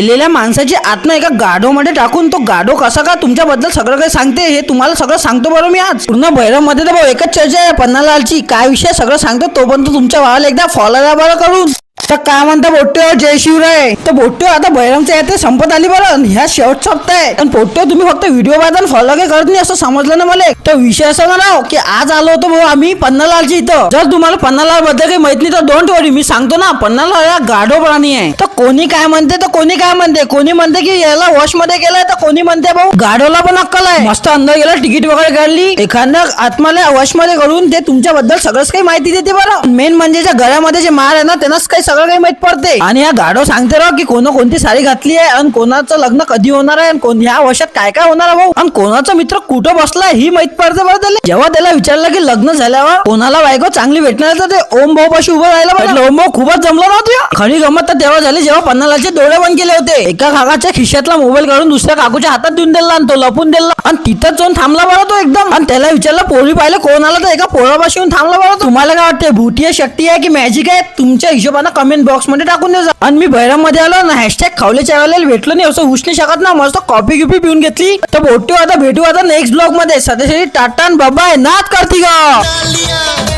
मेलेल्या माणसाची आत्मा एका गाढोमध्ये टाकून तो गाढो कसा का तुमच्याबद्दल सगळं काही सांगते हे तुम्हाला सगळं सांगतो बरं मी आज पूर्ण भैरव मध्ये तर भाऊ एकच चर्चा आहे पन्नालालची काय विषय सगळं सांगतो तोपर्यंत तुमच्या भावाला एकदा फॉलो द्या बरं करून तर काय म्हणता बोट्यो जय शिवराय तर बोट्यो आता भैरवच्या यात्रे संपत आली बरं ह्या शेवट सप्ताह पण बोट्यो तुम्ही फक्त व्हिडिओ पाहता फॉलो काही करत नाही असं समजलं ना मला तर विषय असा ना की आज आलो होतो भाऊ आम्ही पन्नालालची इथं जर तुम्हाला पन्नालाल बद्दल काही माहित नाही तर डोंट वरी मी सांगतो ना पन्नालाल हा गाढो प्राणी आहे तर कोणी काय म्हणते तर कोणी काय म्हणते कोणी म्हणते की याला वॉश मध्ये गेलाय तर कोणी म्हणते भाऊ गाढोला पण अक्कल आहे मस्त अंदर गेला तिकीट वगैरे काढली एखाद्या आत्माला वॉश मध्ये करून ते तुमच्याबद्दल सगळंच काही माहिती देते बरं मेन म्हणजे ज्या गळ्यामध्ये जे मार आहे ना त्यांनाच काही सगळं काही माहित पडते आणि या गाढो सांगते राव की कोणती साडी घातली आहे आणि कोणाचं लग्न कधी होणार आहे आणि ह्या वर्षात काय काय होणार आहे भाऊ आणि कोणाचा मित्र कुठं बसलाय ही माहित पडते बरं त्याला जेव्हा त्याला विचारलं की लग्न झाल्यावर कोणाला बायको चांगली भेटणार तर ते ओम भाऊ पाशी उभं राहिलं म्हटलं ओम भाऊ खूपच जमलं नव्हतं खरी गमत तर तेव्हा झाली जेव्हा पन्नालालचे डोळे बंद केले होते एका काकाच्या खिशातला मोबाईल काढून दुसऱ्या काकूच्या हातात देऊन दिला आणि तो लपून दिला आणि तिथंच जाऊन थांबला बरं तो एकदम आणि त्याला विचारलं पोरी पाहिलं कोण आला तर एका पोरापाशी येऊन थांबला बरं तुम्हाला काय वाटते भूती आहे शक्ती आहे की मॅजिक आहे तुमच्या हिशोबाने कमेंट बॉक्स मध्ये टाकून द्या आणि मी भैरव मध्ये आलो ना हॅशटॅग खावलेच्या वेळेला भेटलो नाही असं हुश नाही शकत ना मस्त कॉफी गिफी पिऊन घेतली तर बोट्यो आता भेटू आता नेक्स्ट ब्लॉग मध्ये सध्यासाठी टाटा बाय नाथ कार्तिका